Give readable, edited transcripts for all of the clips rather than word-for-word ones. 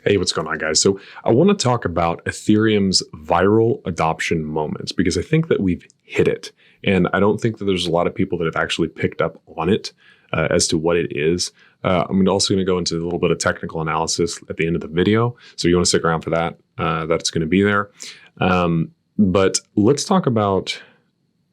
Hey, what's going on, guys? So I want to talk about Ethereum's viral adoption moments because I think that we've hit it. And I don't think that there's a lot of people that have actually picked up on it as to what it is. I'm also going to go into a little bit of technical analysis at the end of the video. So you want to stick around for that. That's going to be there. But let's talk about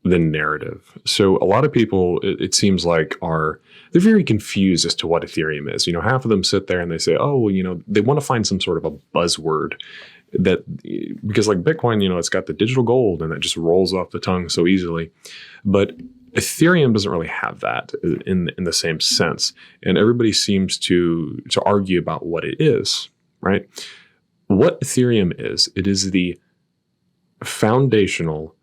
the narrative. So a lot of people, it seems like, they're very confused as to what Ethereum is. Half of them sit there and they say, oh, well, they want to find some sort of a buzzword because like Bitcoin, it's got the digital gold and it just rolls off the tongue so easily. But Ethereum doesn't really have that in the same sense. And everybody seems to argue about what it is, right? What Ethereum is, it is the foundational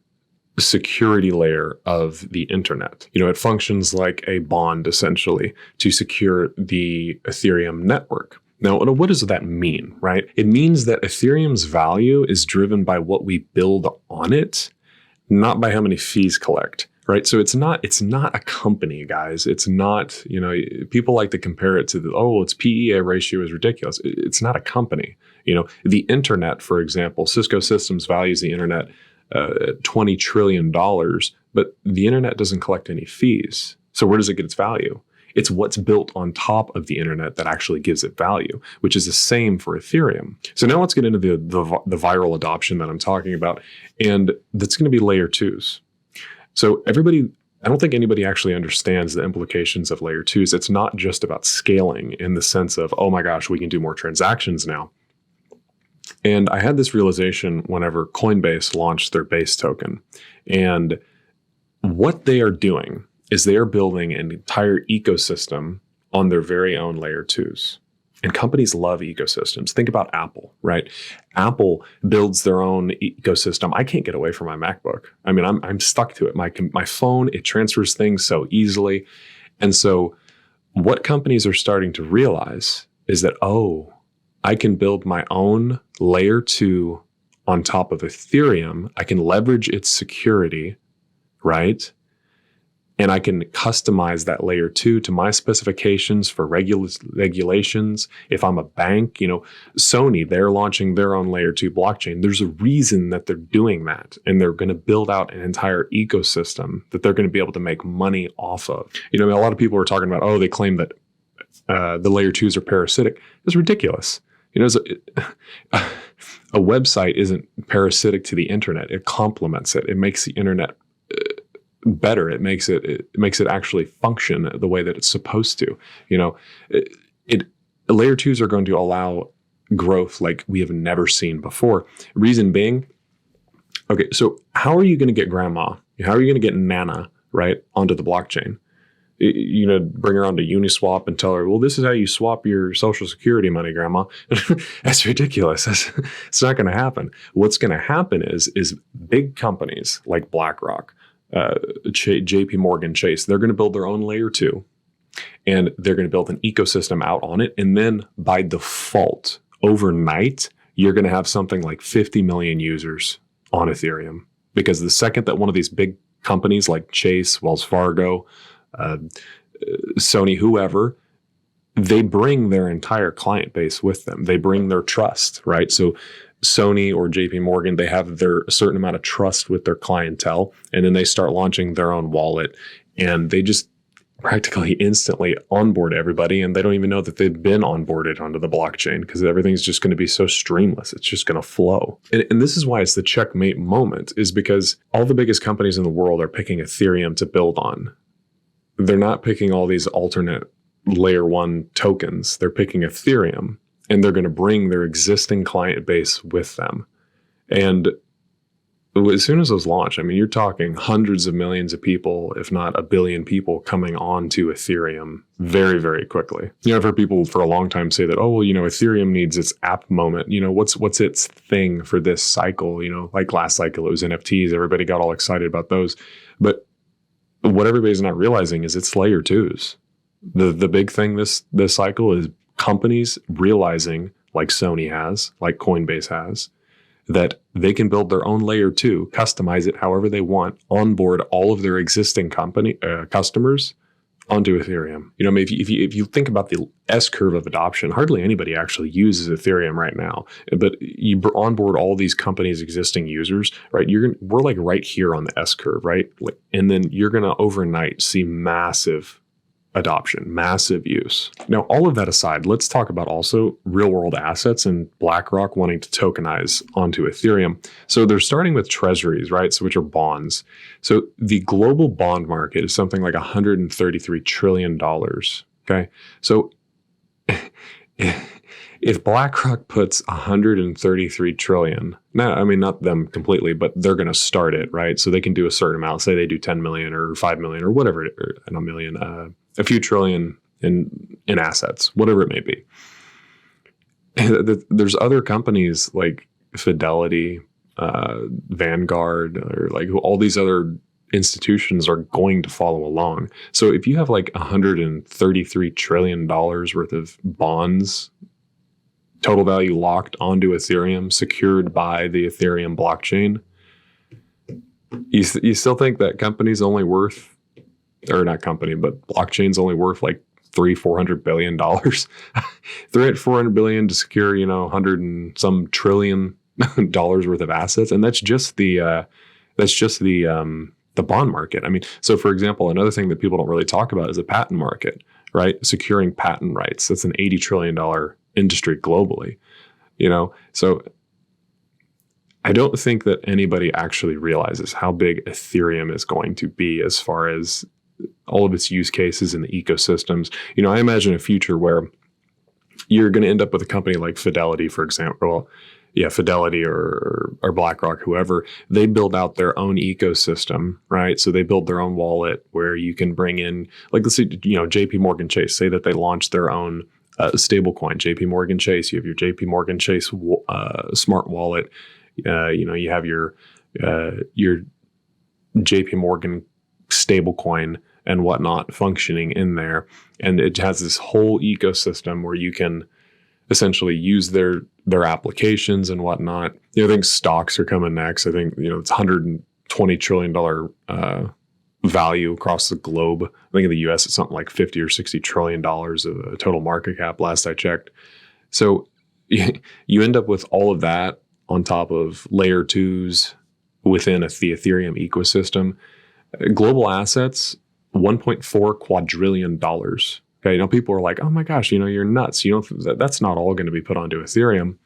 security layer of the internet. It functions like a bond essentially to secure the Ethereum network. Now, what does that mean, right? It means that Ethereum's value is driven by what we build on it, not by how many fees collect, right? So it's not a company, guys. It's not, people like to compare it to its PEA ratio is ridiculous. It's not a company. The internet, for example, Cisco Systems values the internet $20 trillion, but the internet doesn't collect any fees. So where does it get its value? It's what's built on top of the internet that actually gives it value, which is the same for Ethereum. So now let's get into the viral adoption that I'm talking about, and that's going to be layer twos. So I don't think anybody actually understands the implications of layer twos. It's not just about scaling in the sense of, oh my gosh, we can do more transactions now. And I had this realization whenever Coinbase launched their base token. And what they are doing is they are building an entire ecosystem on their very own layer twos. And companies love ecosystems. Think about Apple, right? Apple builds their own ecosystem. I can't get away from my MacBook. I mean, I'm stuck to it. My phone, it transfers things so easily. And so what companies are starting to realize is that, I can build my own layer 2 on top of Ethereum. I can leverage its security, right? And I can customize that layer 2 to my specifications for regulations. If I'm a bank, Sony, they're launching their own layer 2 blockchain. There's a reason that they're doing that. And they're going to build out an entire ecosystem that they're going to be able to make money off of. A lot of people are talking about, they claim that the layer 2s are parasitic. It's ridiculous. A website isn't parasitic to the internet. It complements it. It makes the internet better. It makes it actually function the way that it's supposed to. Layer 2s are going to allow growth like we have never seen before. Reason being, okay, so how are you going to get grandma? How are you going to get Nana, right, onto the blockchain? Bring her on to Uniswap and tell her, well, this is how you swap your Social Security money, grandma. That's ridiculous. It's not going to happen. What's going to happen is big companies like BlackRock, JP Morgan Chase, they're going to build their own layer 2 and they're going to build an ecosystem out on it. And then by default, overnight, you're going to have something like 50 million users on Ethereum, because the second that one of these big companies like Chase, Wells Fargo, Sony, whoever, they bring their entire client base with them. They bring their trust, right? So Sony or JP Morgan, they have a certain amount of trust with their clientele, and then they start launching their own wallet, and they just practically instantly onboard everybody, and they don't even know that they've been onboarded onto the blockchain because everything's just going to be so streamless. It's just going to flow. And this is why it's the checkmate moment, is because all the biggest companies in the world are picking Ethereum to build on. They're not picking all these alternate layer 1 tokens. They're picking Ethereum, and they're going to bring their existing client base with them. And as soon as those launch, you're talking hundreds of millions of people, if not a billion people, coming onto Ethereum very, very quickly. I've heard people for a long time say that, Ethereum needs its app moment. What's its thing for this cycle? Like last cycle, it was NFTs. Everybody got all excited about those. But what everybody's not realizing is it's layer 2s. The big thing this cycle is companies realizing, like Sony has, like Coinbase has, that they can build their own layer 2, customize it however they want, onboard all of their existing customers onto Ethereum. You know, I mean, if you think about the S curve of adoption, hardly anybody actually uses Ethereum right now. But you onboard all these companies' existing users, right? We're like right here on the S curve, right? And then you're going to overnight see massive adoption, massive use. Now, all of that aside, let's talk about also real world assets and BlackRock wanting to tokenize onto Ethereum. So they're starting with treasuries, right? So which are bonds. So the global bond market is something like $133 trillion. Okay. So if BlackRock puts 133 trillion, now, I mean, not them completely, but they're going to start it, right? So they can do a certain amount. Say they do 10 million or 5 million or whatever, or a million, a few trillion in assets, whatever it may be. There's other companies like Fidelity, Vanguard, or like all these other institutions are going to follow along. So if you have like $133 trillion worth of bonds, total value locked onto Ethereum, secured by the Ethereum blockchain, you still think that company's only worth, or not company, but blockchain's only worth like $400 billion. They're at 400 billion to secure, 100 and some trillion dollars worth of assets, and that's just the bond market. I mean, so for example, another thing that people don't really talk about is the patent market, right? Securing patent rights. That's an $80 trillion industry globally, So I don't think that anybody actually realizes how big Ethereum is going to be as far as all of its use cases and the ecosystems. I imagine a future where you're going to end up with a company like Fidelity, for example. Fidelity or BlackRock, whoever, they build out their own ecosystem, right? So they build their own wallet where you can bring in, like, let's say, JP Morgan Chase, say that they launch their own stablecoin, JP Morgan Chase. You have your JP Morgan Chase smart wallet. You have your JP Morgan stablecoin and whatnot functioning in there. And it has this whole ecosystem where you can essentially use their applications and whatnot. I think stocks are coming next. I think, it's $120 trillion value across the globe. I think in the US, it's something like 50 or $60 trillion of total market cap, last I checked. So you end up with all of that on top of layer twos within the Ethereum ecosystem. Global assets, $1.4 quadrillion. Okay, people are like, oh my gosh, you're nuts. That's not all going to be put onto Ethereum.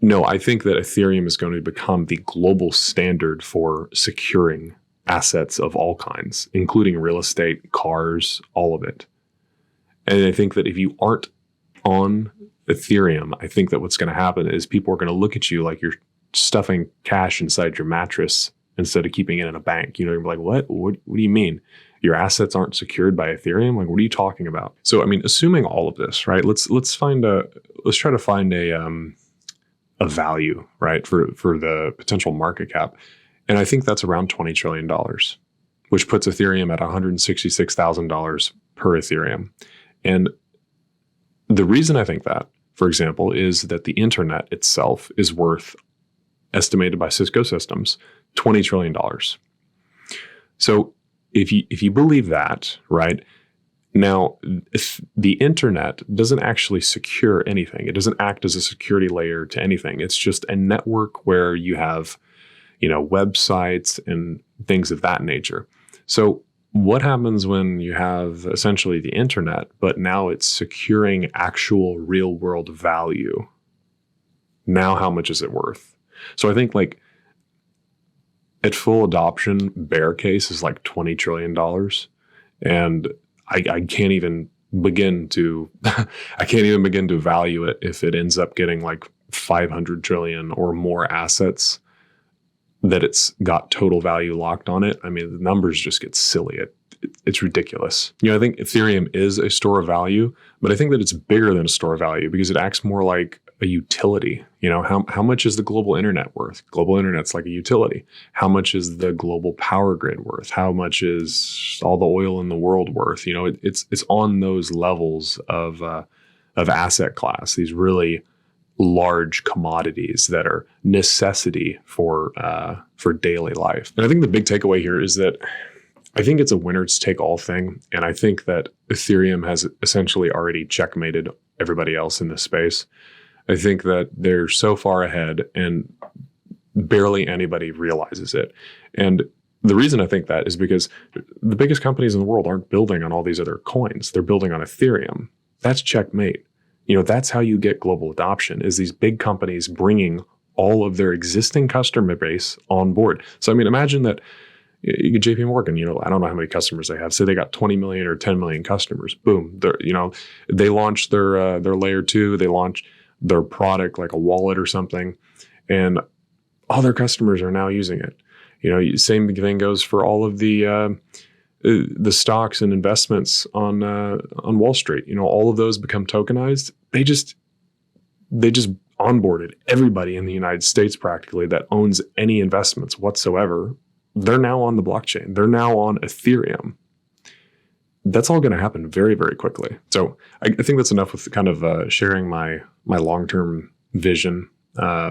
No, I think that Ethereum is going to become the global standard for securing assets of all kinds, including real estate, cars, all of it. And I think that if you aren't on Ethereum, I think that what's going to happen is people are going to look at you like you're stuffing cash inside your mattress instead of keeping it in a bank. You're like, what do you mean? Your assets aren't secured by Ethereum? Like, what are you talking about? So, I mean, assuming all of this, right? Let's try to find a value, right, for the potential market cap. And I think that's around $20 trillion, which puts Ethereum at $166,000 per Ethereum. And the reason I think that, for example, is that the internet itself is worth, estimated by Cisco Systems, $20 trillion. So if you believe that, right, now if the internet doesn't actually secure anything. It doesn't act as a security layer to anything. It's just a network where you have, websites and things of that nature. So what happens when you have essentially the internet, but now it's securing actual real world value? Now, how much is it worth? So I think like at full adoption, bear case is like $20 trillion. And I can't even begin to, value it if it ends up getting like 500 trillion or more assets that it's got total value locked on it. I mean, the numbers just get silly. It's ridiculous. I think Ethereum is a store of value, but I think that it's bigger than a store of value because it acts more like a utility. How much is the global internet worth? Global internet's like a utility. How much is the global power grid worth? How much is all the oil in the world worth? It's on those levels of asset class, these really large commodities that are necessity for daily life. And I think the big takeaway here is that I think it's a winners take all thing. And I think that Ethereum has essentially already checkmated everybody else in this space. I think that they're so far ahead and barely anybody realizes it. And the reason I think that is because the biggest companies in the world aren't building on all these other coins. They're building on Ethereum. That's checkmate. That's how you get global adoption, is these big companies bringing all of their existing customer base on board. So, imagine that you get JP Morgan, I don't know how many customers they have. Say they got 20 million or 10 million customers. Boom. They launched their layer 2, they launched their product like a wallet or something, and all their customers are now using it. Same thing goes for all of the stocks and investments on Wall Street. All of those become tokenized. They just onboarded everybody in the United States practically that owns any investments whatsoever. They're now on the blockchain. They're now on Ethereum. That's all going to happen very, very quickly. So I think that's enough with kind of sharing my long-term vision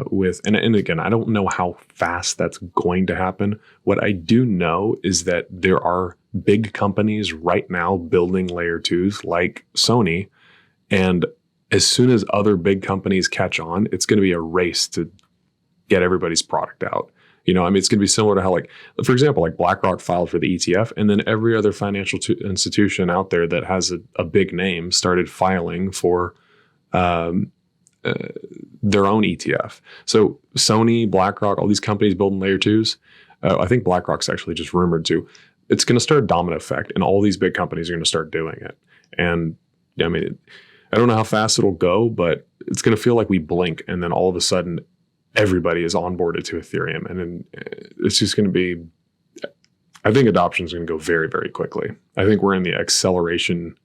with, and again, I don't know how fast that's going to happen. What I do know is that there are big companies right now building layer 2s like Sony. And as soon as other big companies catch on, it's going to be a race to get everybody's product out. It's going to be similar to how, for example, BlackRock filed for the ETF, and then every other financial institution out there that has a big name started filing for their own ETF. So Sony, BlackRock, all these companies building layer 2s. I think BlackRock's actually just rumored to. It's going to start a domino effect, and all these big companies are going to start doing it. And I don't know how fast it'll go, but it's going to feel like we blink, and then all of a sudden, everybody is onboarded to Ethereum. And then it's just going to be, I think adoption is going to go very, very quickly. I think we're in the acceleration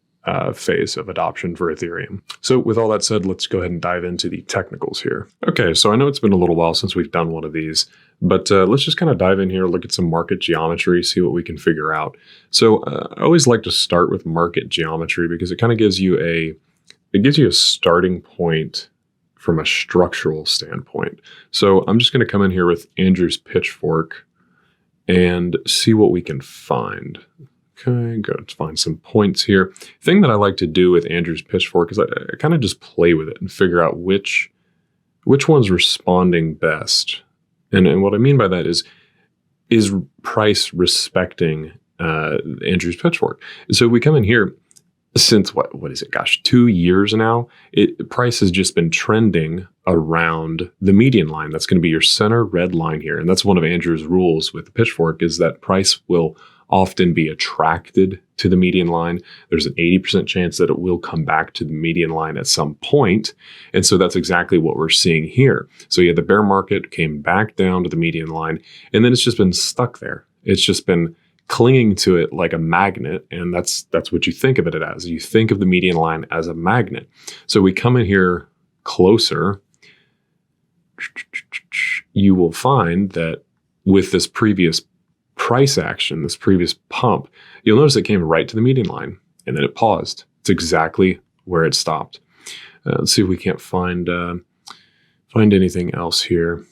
phase of adoption for Ethereum. So with all that said, let's go ahead and dive into the technicals here. Okay, so I know it's been a little while since we've done one of these, but let's just kind of dive in here, look at some market geometry, see what we can figure out. So I always like to start with market geometry because it kind of gives you a starting point from a structural standpoint. So I'm just going to come in here with Andrew's pitchfork and see what we can find. Okay, go to find some points here. Thing that I like to do with Andrew's pitchfork is I kind of just play with it and figure out which one's responding best. And what I mean by that is price respecting Andrew's pitchfork. So we come in here since what is it? Gosh, 2 years now. Price has just been trending around the median line. That's going to be your center red line here. And that's one of Andrew's rules with the pitchfork, is that price will often be attracted to the median line. There's an 80% chance that it will come back to the median line at some point. And so that's exactly what we're seeing here. So the bear market came back down to the median line, and then it's just been stuck there. It's just been clinging to it like a magnet, and that's what you think of it as. You think of the median line as a magnet. So we come in here closer, you will find that with this previous price action, this previous pump, you'll notice it came right to the median line, and then it paused. It's exactly where it stopped. Let's see if we can't find anything else here.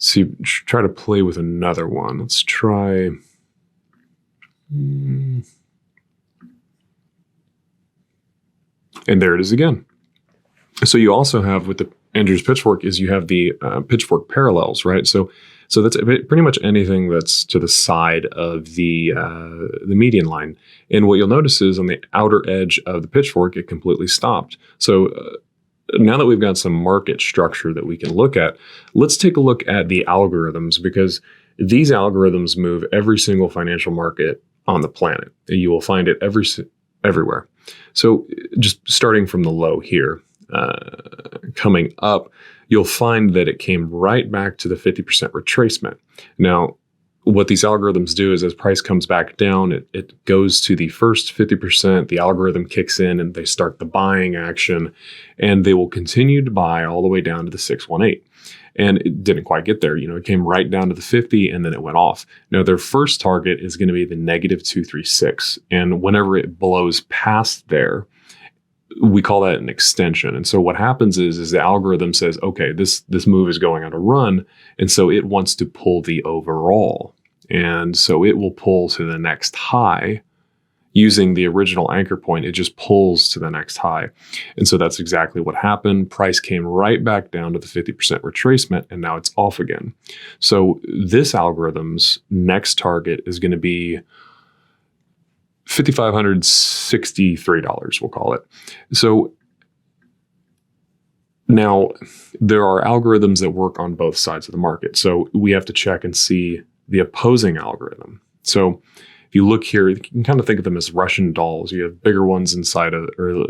See, try to play with another one. Let's try. And there it is again. So you also have with the Andrew's pitchfork is you have the pitchfork parallels, right? So that's pretty much anything that's to the side of the median line. And what you'll notice is on the outer edge of the pitchfork, it completely stopped. So now that we've got some market structure that we can look at, let's take a look at the algorithms, because these algorithms move every single financial market on the planet. You will find it everywhere. So just starting from the low here, coming up, you'll find that it came right back to the 50% retracement. Now, what these algorithms do is as price comes back down, it goes to the first 50%, the algorithm kicks in and they start the buying action, and they will continue to buy all the way down to the 618. And it didn't quite get there. It came right down to the 50 and then it went off. Now, their first target is going to be the -236. And whenever it blows past there, we call that an extension. And so what happens is the algorithm says, okay, this move is going on a run, and so it wants to pull the overall. And so it will pull to the next high using the original anchor point. It just pulls to the next high. And so that's exactly what happened. Price came right back down to the 50% retracement, and now it's off again. So this algorithm's next target is going to be $5,563, we'll call it. So now there are algorithms that work on both sides of the market. So we have to check and see the opposing algorithm. So if you look here, you can kind of think of them as Russian dolls. You have bigger ones inside of, or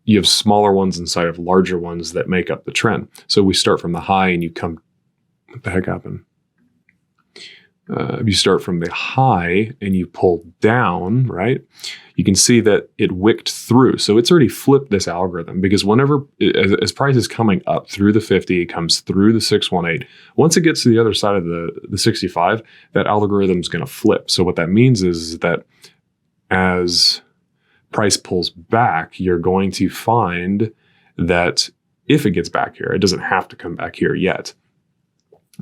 you have smaller ones inside of larger ones that make up the trend. So we start from the high and you come, what the heck happened? If you start from the high and you pull down, right, you can see that it wicked through. So it's already flipped this algorithm, because whenever, as price is coming up through the 50, it comes through the 618. Once it gets to the other side of the 65, that algorithm is going to flip. So what that means is that as price pulls back, you're going to find that if it gets back here, it doesn't have to come back here yet.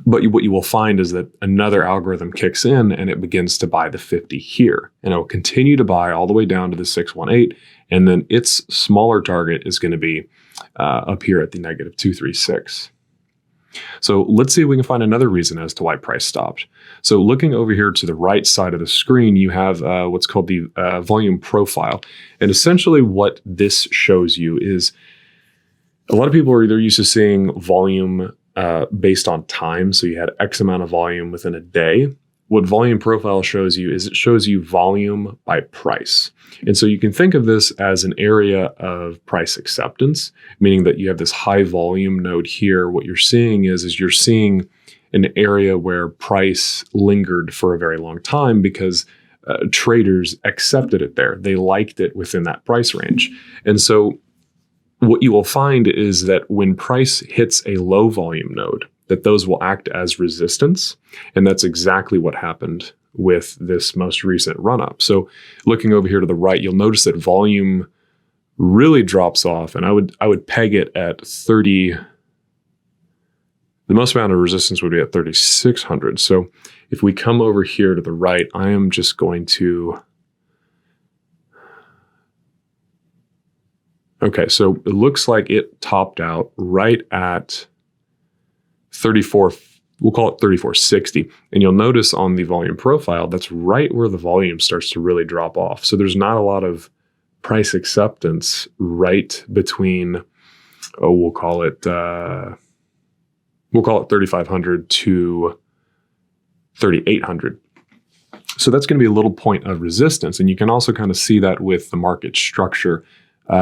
But what you will find is that another algorithm kicks in and it begins to buy the 50 here. And it will continue to buy all the way down to the 618. And then its smaller target is going to be up here at the negative 236. So let's see if we can find another reason as to why price stopped. So looking over here to the right side of the screen, you have what's called the volume profile. And essentially what this shows you is a lot of people are either used to seeing volume based on time. So you had X amount of volume within a day. What volume profile shows you is it shows you volume by price. And so you can think of this as an area of price acceptance, meaning that you have this high volume node here. What you're seeing is you're seeing an area where price lingered for a very long time because traders accepted it there. They liked it within that price range. And so what you will find is that when price hits a low volume node, that those will act as resistance. And that's exactly what happened with this most recent run up. So looking over here to the right, you'll notice that volume really drops off. And I would peg it at 30. The most amount of resistance would be at 3,600. So if we come over here to the right, I am just going to, okay, so it looks like it topped out right at 34, we'll call it 3460. And you'll notice on the volume profile, that's right where the volume starts to really drop off. So there's not a lot of price acceptance right between, we'll call it 3,500 to 3,800. So that's going to be a little point of resistance. And you can also kind of see that with the market structure,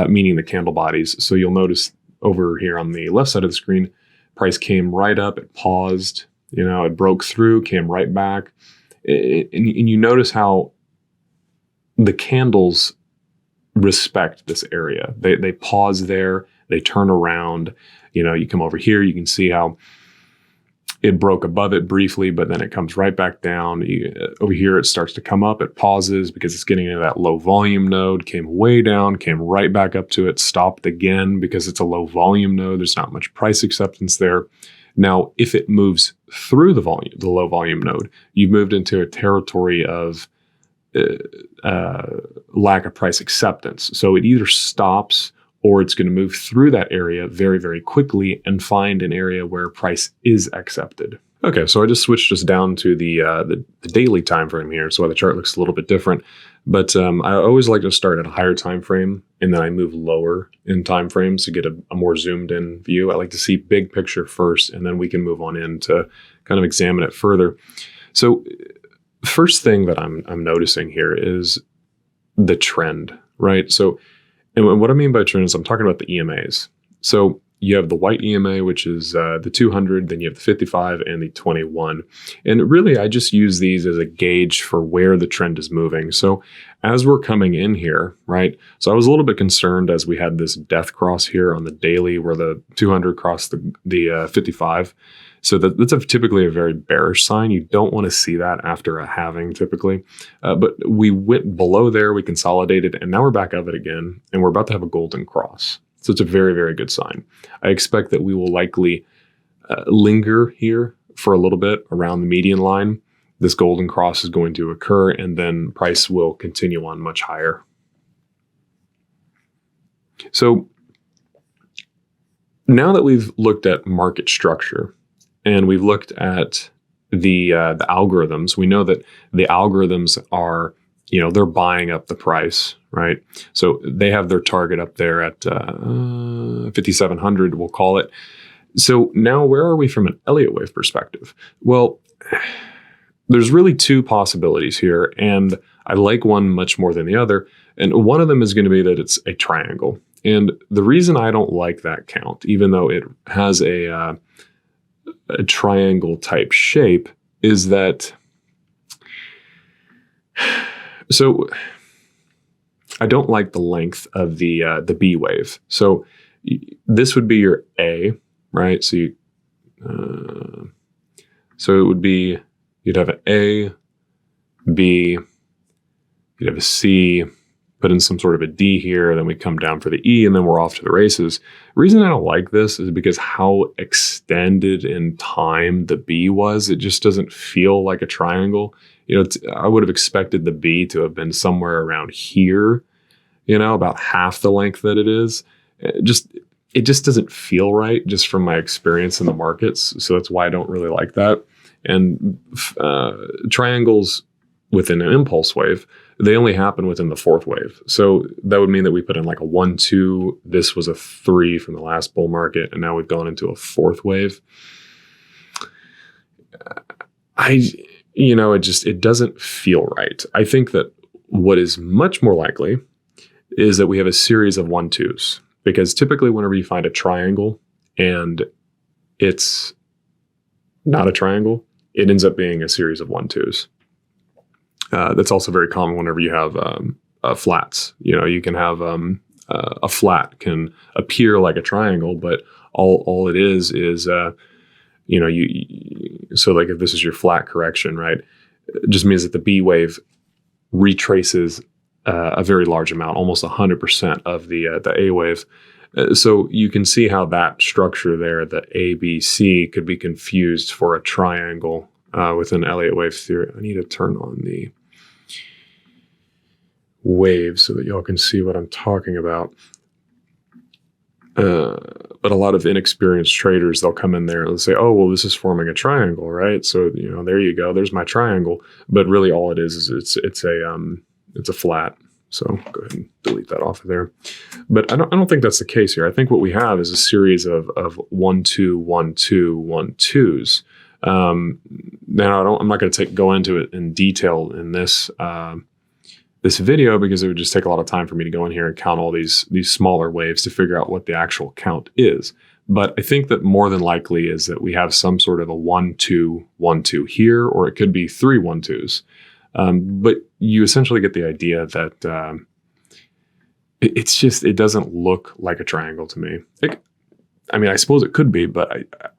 meaning the candle bodies. So you'll notice over here on the left side of the screen, price came right up, it paused, it broke through, came right back. And you notice how the candles respect this area. They pause there, they turn around. You come over here, you can see how it broke above it briefly, but then it comes right back down. Over here, it starts to come up. It pauses because it's getting into that low volume node, came way down, came right back up to it, stopped again because it's a low volume node. There's not much price acceptance there. Now, if it moves through the low volume node, you've moved into a territory of lack of price acceptance. So it either stops or it's going to move through that area very, very quickly and find an area where price is accepted. Okay, so I just switched us down to the daily time frame here, so the chart looks a little bit different. But I always like to start at a higher time frame, and then I move lower in time frames to get a more zoomed in view. I like to see big picture first, and then we can move on in to kind of examine it further. So first thing that I'm noticing here is the trend, right? So, and what I mean by trend is I'm talking about the EMAs. So you have the white EMA, which is the 200, then you have the 55 and the 21. And really, I just use these as a gauge for where the trend is moving. So as we're coming in here, right? So I was a little bit concerned as we had this death cross here on the daily where the 200 crossed the 55. So that's typically a very bearish sign. You don't want to see that after a halving typically. But we went below there, we consolidated, and now we're back of it again, and we're about to have a golden cross. So it's a very, very good sign. I expect that we will likely linger here for a little bit around the median line. This golden cross is going to occur, and then price will continue on much higher. So now that we've looked at market structure, and we've looked at the algorithms, we know that the algorithms are, they're buying up the price, right? So they have their target up there at 5,700, we'll call it. So now where are we from an Elliott wave perspective? Well, there's really two possibilities here, and I like one much more than the other. And one of them is going to be that it's a triangle. And the reason I don't like that count, even though it has a triangle type shape, is that, so I don't like the length of the B wave. So this would be your A, right? So so it would be, you'd have an A, B, you'd have a C, put in some sort of a D here, then we come down for the E, and then we're off to the races. The reason I don't like this is because how extended in time the B was. It just doesn't feel like a triangle. I would have expected the B to have been somewhere around here, about half the length that it is. It just doesn't feel right, just from my experience in the markets. So that's why I don't really like that. And triangles within an impulse wave, they only happen within the fourth wave. So that would mean that we put in like a 1, 2. This was a 3 from the last bull market, and now we've gone into a fourth wave. It doesn't feel right. I think that what is much more likely is that we have a series of 1, 2s, because typically whenever you find a triangle and it's not a triangle, it ends up being a series of 1, 2s. That's also very common whenever you have flats. You can have a flat can appear like a triangle, but all it is so like if this is your flat correction, right? It just means that the B wave retraces a very large amount, almost 100% of the A wave. So you can see how that structure there, the A, B, C, could be confused for a triangle within Elliott wave theory. I need to turn on the wave so that y'all can see what I'm talking about. But a lot of inexperienced traders, they'll come in there and say, oh, well, this is forming a triangle, right? So, there you go. There's my triangle. But really all it is it's a flat. So go ahead and delete that off of there. But I don't think that's the case here. I think what we have is a series of 1, 2, 1, 2, 1, 2s. Now I'm not going to go into it in detail in this video, because it would just take a lot of time for me to go in here and count all these smaller waves to figure out what the actual count is. But I think that more than likely is that we have some sort of a 1, 2, 1, 2 here, or it could be 3 1, 2s. But you essentially get the idea that it doesn't look like a triangle to me. I suppose it could be, but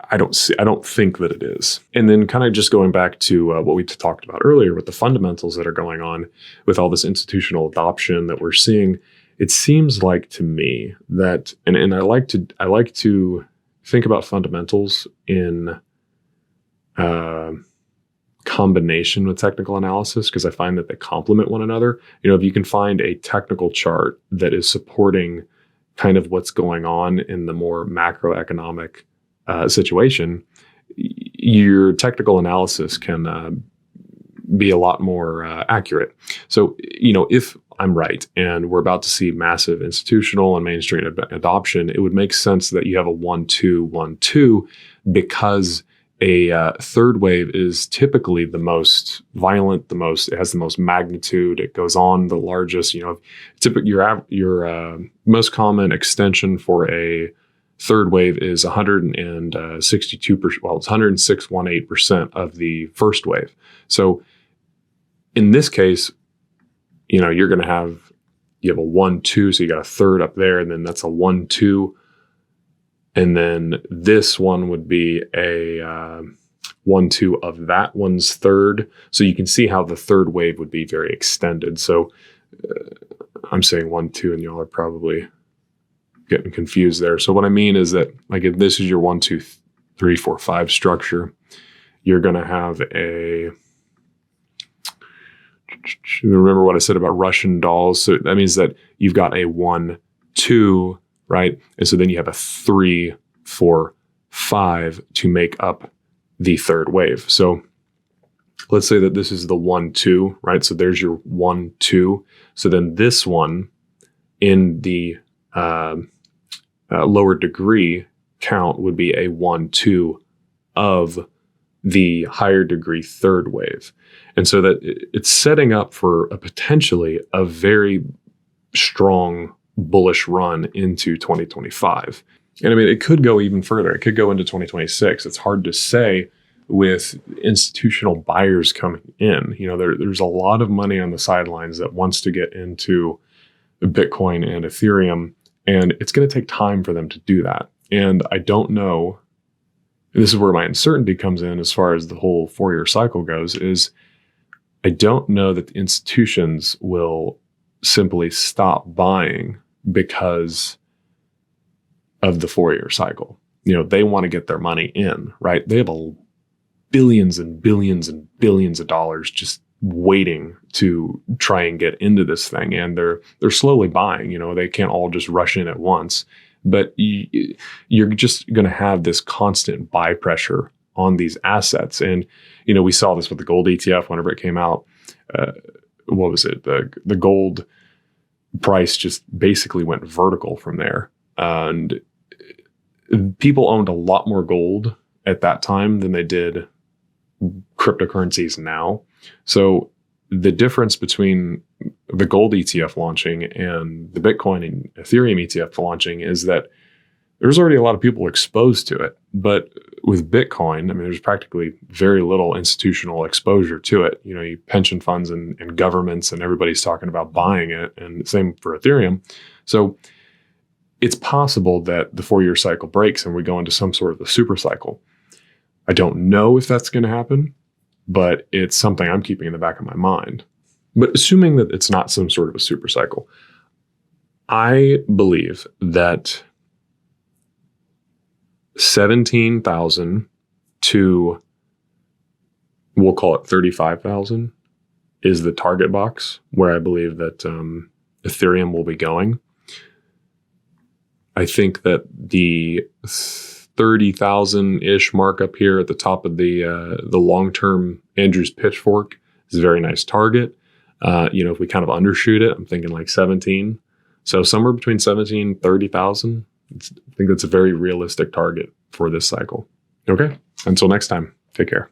I don't think that it is. And then kind of just going back to what we talked about earlier with the fundamentals that are going on with all this institutional adoption that we're seeing, it seems like to me that, and I like to think about fundamentals in combination with technical analysis, because I find that they complement one another. If you can find a technical chart that is supporting kind of what's going on in the more macroeconomic situation, your technical analysis can be a lot more accurate. So, if I'm right and we're about to see massive institutional and mainstream adoption, it would make sense that you have a 1, 2, 1, 2, because a third wave is typically the most violent, it has the most magnitude, it goes on the largest. Typically your most common extension for a third wave is 162%. Well, it's 106.18% of the first wave. So in this case, you know, you have a 1-2, so you got a third up there, and then that's a 1-2. And then this one would be a 1-2 of that one's third. So you can see how the third wave would be very extended. So I'm saying 1-2, and y'all are probably getting confused there. So what I mean is that, like, if this is your 1, 2, 3, 4, 5 structure, you're going to have a, remember what I said about Russian dolls. So that means that you've got a 1, 2, right? And so then you have a 3, 4, 5 to make up the third wave. So let's say that this is the 1, 2, right? So there's your 1, 2. So then this one in the lower degree count would be a 1, 2 of the higher degree third wave. And so that it's setting up for potentially a very strong bullish run into 2025. And I mean, it could go even further. It could go into 2026. It's hard to say with institutional buyers coming in. You know, there's a lot of money on the sidelines that wants to get into Bitcoin and Ethereum, and it's going to take time for them to do that. And I don't know, and this is where my uncertainty comes in as far as the whole 4-year cycle goes, is I don't know that the institutions will simply stop buying because of the 4-year cycle. You know, they want to get their money in, right? They have billions and billions and billions of dollars just waiting to try and get into this thing, and they're slowly buying. You know, they can't all just rush in at once, but you're just going to have this constant buy pressure on these assets. And you know, we saw this with the gold ETF whenever it came out. What was it? The gold price just basically went vertical from there, and people owned a lot more gold at that time than they did cryptocurrencies now. So the difference between the gold ETF launching and the Bitcoin and Ethereum ETF launching is that there's already a lot of people exposed to it. But with Bitcoin, I mean, there's practically very little institutional exposure to it. You know, pension funds and governments and everybody's talking about buying it, and same for Ethereum. So it's possible that the 4-year cycle breaks and we go into some sort of a super cycle. I don't know if that's going to happen, but it's something I'm keeping in the back of my mind. But assuming that it's not some sort of a super cycle, I believe that 17,000 to, we'll call it 35,000, is the target box where I believe that Ethereum will be going. I think that the 30,000-ish mark up here at the top of the long-term Andrew's pitchfork is a very nice target. You know, if we kind of undershoot it, I'm thinking like 17. So somewhere between 17 and 30,000. I think that's a very realistic target for this cycle. Okay, until next time, take care.